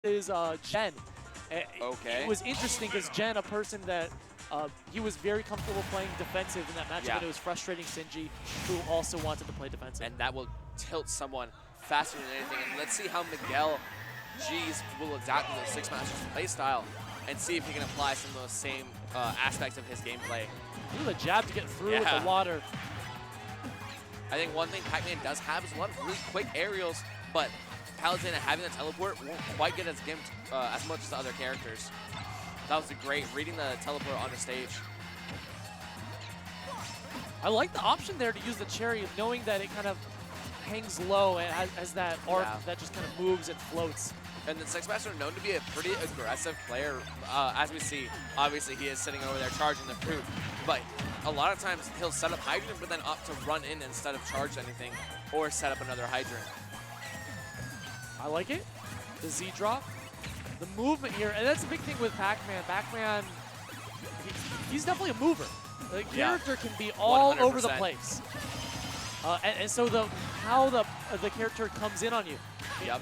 is Jen. Okay. It was interesting because Jen, a person that he was very comfortable playing defensive in that matchup, and it was frustrating Sinji, who also wanted to play defensive. And that will tilt someone faster than anything. And let's see how Miguel G's will adapt to the 6Master's playstyle and see if he can apply some of those same aspects of his gameplay. Ooh, the jab to get through with the water. I think one thing Pac-Man does have is a lot of really quick aerials, but Palutena having the teleport won't quite get as gimped as much as the other characters. That was a great reading the teleport on the stage. I like the option there to use the cherry, knowing that it kind of hangs low and has that arc that just kind of moves and floats. And the 6Master known to be a pretty aggressive player. As we see, obviously he is sitting over there charging the fruit, but a lot of times he'll set up Hydrant, but then opt to run in instead of charge anything or set up another Hydrant. I like it. The Z drop. The movement here, and that's the big thing with Pac-Man. Pac-Man, he's definitely a mover. The character can be all 100%. over the place. And so how the character comes in on you,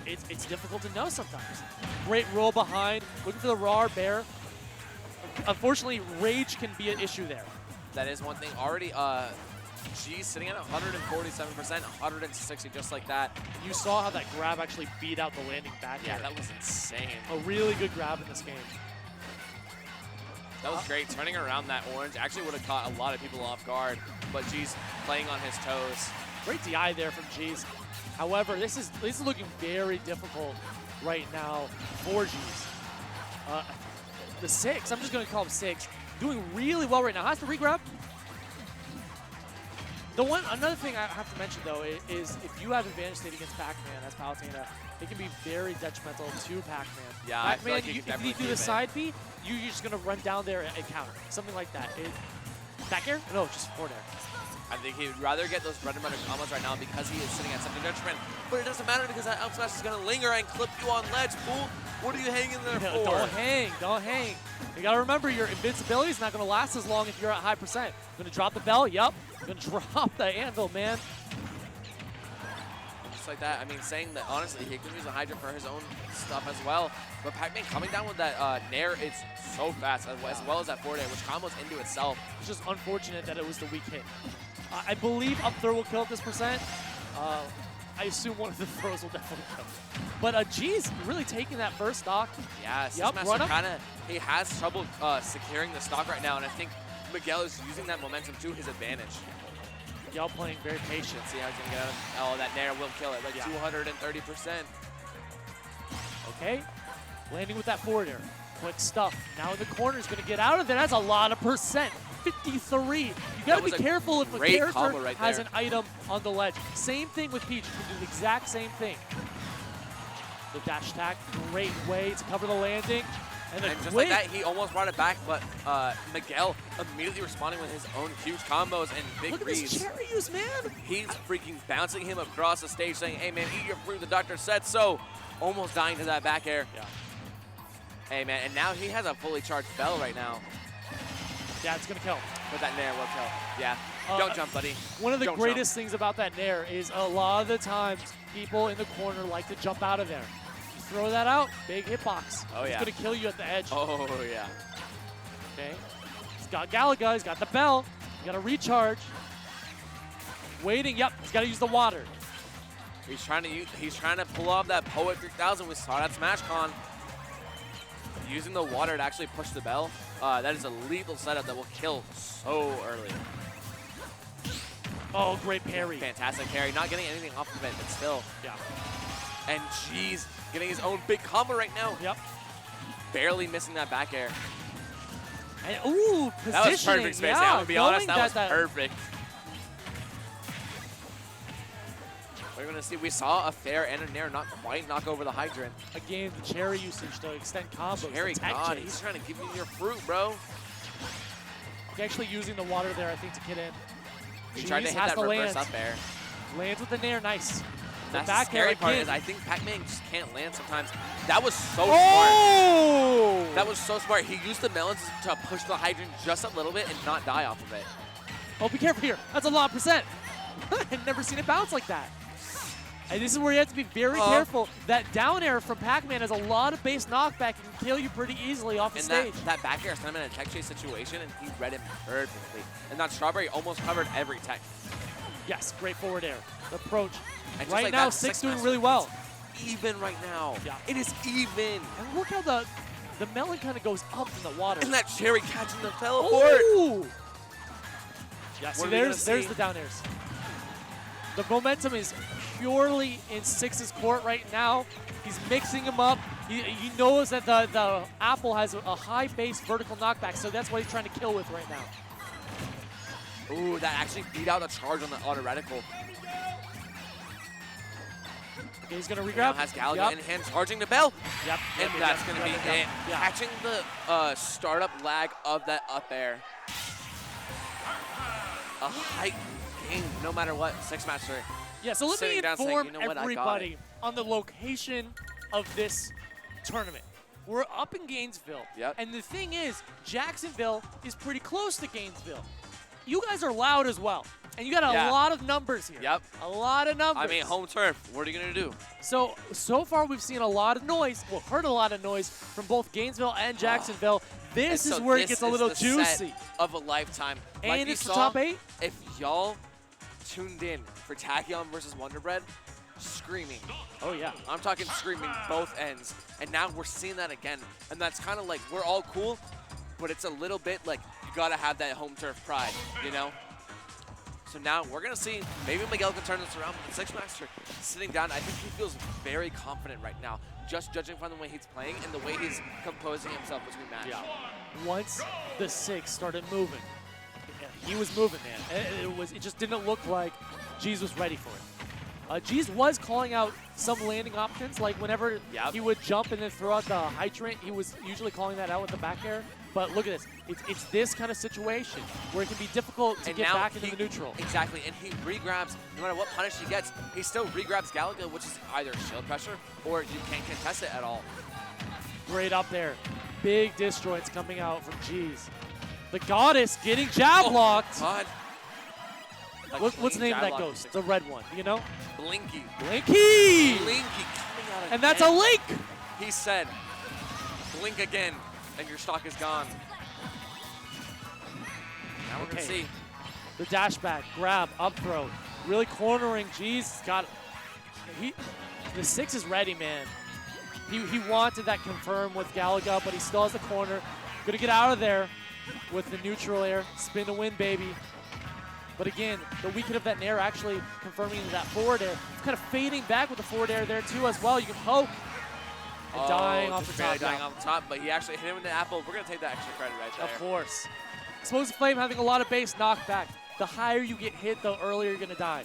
it's difficult to know sometimes. Great roll behind, looking for the raw bear. Unfortunately, rage can be an issue there. That is one thing. Already, G's sitting at 147%, 160, just like that. You saw how that grab actually beat out the landing back Yeah, here. that was insane. A really good grab in this game. That was great. Turning around that orange actually would have caught a lot of people off guard, but G's playing on his toes. Great DI there from G's. However, this is looking very difficult right now for G's. The 6, I'm just going to call him 6, doing really well right now. Has to regrab. Another thing I have to mention, though, is if you have advantage state against Pac-Man as Palutena, it can be very detrimental to Pac-Man. Yeah, Pac-Man, like if you do the side B, you're just going to run down there and counter. Something like that. Back air? No, just forward air. I think he would rather get those bread and butter combos right now because he is sitting at such a detriment. But it doesn't matter because that up smash is going to linger and clip you on ledge, fool. What are you hanging there for? Don't hang. You got to remember, your invincibility is not going to last as long if you're at high percent. Going to drop the bell? Yep. Going to drop the anvil, man. Just like that. I mean, saying that, honestly, he can use a Hydra for his own stuff as well. But Pac-Man coming down with that Nair is so fast, as well as that forward air, which combos into itself. It's just unfortunate that it was the weak hit. I believe up throw will kill at this percent. I assume one of the throws will definitely kill. But G's really taking that first stock. Yeah, 6Master he has trouble securing the stock right now, and I think Miguel is using that momentum to his advantage. Miguel playing very patient. See how he's going to get out of, oh, that Nair will kill it, like 230%. Okay, landing with that forward air. Quick stuff. Now in the corner is going to get out of there. That's a lot of percent. 53. You got to be careful if a character has an item on the ledge. Same thing with Peach. You can do the exact same thing. The dash attack, great way to cover the landing. And just like that, he almost brought it back, but Miguel immediately responding with his own huge combos and big reads. Look at this cherry use, man. He's freaking bouncing him across the stage saying, hey, man, eat your fruit, the doctor said so. Almost dying to that back air. Yeah. Hey, man, and now he has a fully charged bell right now. Yeah, it's going to kill. But that Nair will kill. Yeah. Don't jump, buddy. One of the greatest things about that Nair is a lot of the times people in the corner like to jump out of there. You throw that out, big hitbox. Oh, yeah. It's going to kill you at the edge. Oh, yeah. Okay. He's got Galaga. He's got the bell. He's got to recharge. Waiting. Yep. He's got to use the water. He's trying to pull off that Poet 3000 we saw at SmashCon. Using the water to actually push the bell. That is a lethal setup that will kill so early. Oh, great parry. Fantastic parry. Not getting anything off of it, but still. Yeah. And G's getting his own big combo right now. Yep. Barely missing that back air. And, ooh, positioning. That was perfect space. Yeah, I'm going to be honest, that was perfect. We're going to see, we saw a fair and a Nair not quite knock over the Hydrant. Again, the cherry usage to extend combos. Cherry God, he's trying to give you your fruit, bro. He's actually using the water there, I think, to get in. He tried to hit that reverse up air. Lands with the Nair, nice. That's the scary part is I think Pac-Man just can't land sometimes. That was so smart. That was so smart. He used the melons to push the Hydrant just a little bit and not die off of it. Oh, be careful here. That's a lot of percent. I've never seen it bounce like that. And this is where you have to be very careful. That down air from Pac-Man has a lot of base knockback and can kill you pretty easily off the stage. That back air sent him in a tech chase situation, and he read him perfectly. And that strawberry almost covered every tech. Yes, great forward air. The approach. And right like now, that, 6 doing really well. It's even right now. Yeah. It is even. And look how the melon kind of goes up in the water. And that cherry catching the teleport. Ooh. Yeah, see, there's the down airs. The momentum is purely in 6's court right now. He's mixing him up. He knows that the apple has a high base vertical knockback, so that's what he's trying to kill with right now. Ooh, that actually beat out the charge on the auto reticle. Okay, he's going to regrab. Now has Galaga in hand, charging the bell. Yep. And that's going to be it. Yeah. Catching the startup lag of that up air. A high game, no matter what, 6-Master. Yeah, so let me inform everybody on the location of this tournament. We're up in Gainesville. Yep. And the thing is, Jacksonville is pretty close to Gainesville. You guys are loud as well. And you got a lot of numbers here. Yep. A lot of numbers. I mean, home turf. What are you going to do? So far we've seen a lot of noise, heard a lot of noise from both Gainesville and Jacksonville. This is where it gets a little juicy. Set of a lifetime. And like it's the top 8. If y'all tuned in for Tachyon versus Wonder Bread, screaming. Oh, yeah. I'm talking screaming both ends. And now we're seeing that again. And that's kind of like, we're all cool, but it's a little bit like, you got to have that home turf pride, you know? So now we're going to see, maybe Miguel can turn this around, but the 6-Master sitting down, I think he feels very confident right now, just judging from the way he's playing and the way he's composing himself between matches. Yeah. Once the 6 started moving, he was moving, man. It just didn't look like Jeez was ready for it. Jeez was calling out some landing options, like whenever he would jump and then throw out the hydrant, he was usually calling that out with the back air. But look at this. It's this kind of situation where it can be difficult to get back into the neutral. Exactly, and he regrabs, no matter what punish he gets, he still regrabs Galaga, which is either shield pressure or you can't contest it at all. Great up there. Big disjoints coming out from Jeez. The Goddess getting jab locked. God. What's the name of that ghost? The red one, you know? Blinky. Blinky! Blinky coming out again. And that's a link! He said, blink again, and your stock is gone. Now we're going to see. The dash back, grab, up throw. Really cornering. Jeez, the 6 is ready, man. He wanted that confirm with Galaga, but he still has the corner. Gonna get out of there with the neutral air. Spin to win, baby. But again, the weakness of that nair actually confirming that forward air. It's kind of fading back with the forward air there too as well. You can poke. And dying off the top. Dying off the top, but he actually hit him with the apple. We're going to take that extra credit right there. Of course. Explosive Flame having a lot of base knockback. The higher you get hit, the earlier you're going to die.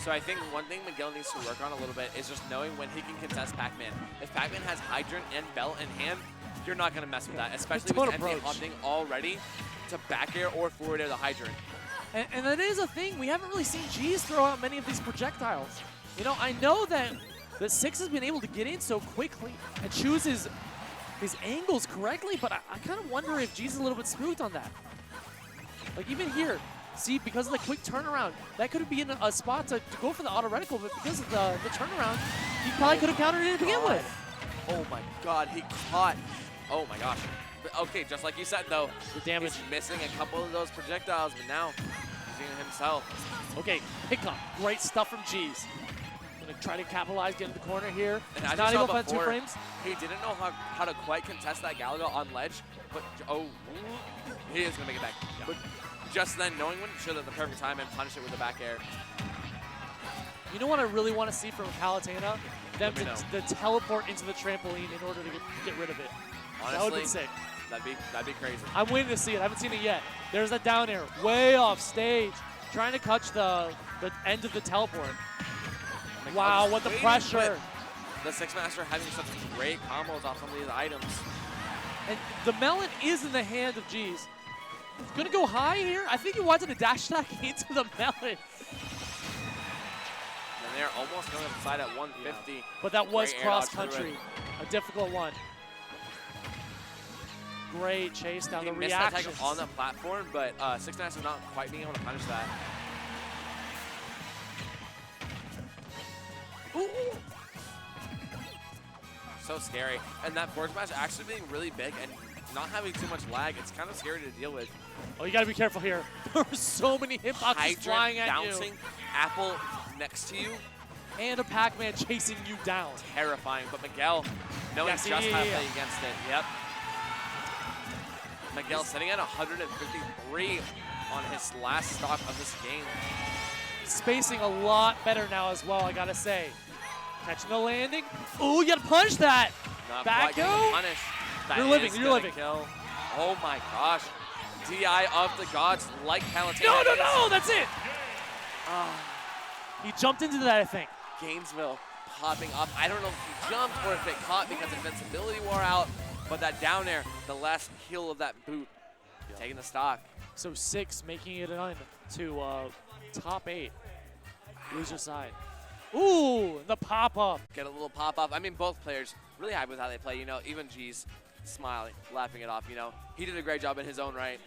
So I think one thing Miguel needs to work on a little bit is just knowing when he can contest Pac-Man. If Pac-Man has Hydrant and Bell in hand, you're not going to mess with that, especially with NP opting already to back air or forward air the Hydrant. And that is a thing. We haven't really seen Jeez throw out many of these projectiles. You know, I know that the 6 has been able to get in so quickly and choose his angles correctly, but I kind of wonder if Jeez is a little bit spooked on that. Like even here, see, because of the quick turnaround, that could have been a spot to go for the auto reticle, but because of the turnaround, he probably could have countered it to begin with. Oh my God, he caught. Oh my gosh. Okay, just like you said though, the damage. He's missing a couple of those projectiles, but now using it himself. Okay, pickup. Great stuff from Jeez. Gonna try to capitalize, get in the corner here. And he's not able to find 2 frames. He didn't know how to quite contest that Galaga on ledge, but he is gonna make it back. Yeah. But just then, knowing when to show that the perfect time and punish it with the back air. You know what I really want to see from Palutena? Them to teleport into the trampoline in order to get rid of it. Honestly, that would be sick. That'd be crazy. I'm waiting to see it. I haven't seen it yet. There's that down air, way off stage, trying to catch the end of the teleport. Wow, what the pressure! The 6-Master having such great combos off some of these items. And the melon is in the hand of Jeez. He's gonna go high here. I think he wanted to dash attack into the melon. And they're almost going inside at 150. Yeah. But that was cross country, a difficult one. Great chase down the reaction. He missed that on the platform, but 6-Master not quite being able to punish that. Ooh. So scary. And that forward smash actually being really big and not having too much lag, it's kind of scary to deal with. Oh, you gotta be careful here. There are so many hitboxes flying at bouncing, you. Apple next to you. And a Pac-Man chasing you down. Terrifying, but Miguel knowing just how to play against it. Yep. Miguel sitting at 153 on his last stock of this game. Spacing a lot better now as well, I gotta say. Catching the landing. Ooh, you gotta punish that. Not Back quite go. Punish. That You're living, you're living. Kill. Oh my gosh. DI of the gods like Palutena. No, no, no, that's it. He jumped into that, I think. Gainesville popping up. I don't know if he jumped or if it caught because invincibility wore out, but that down air, the last kill of that boot, taking the stock. So 6 making it on to top 8. Loser side. Ooh, the pop-up. Get a little pop-up. I mean, both players really happy with how they play. You know, even G's smiling, laughing it off. You know, he did a great job in his own right.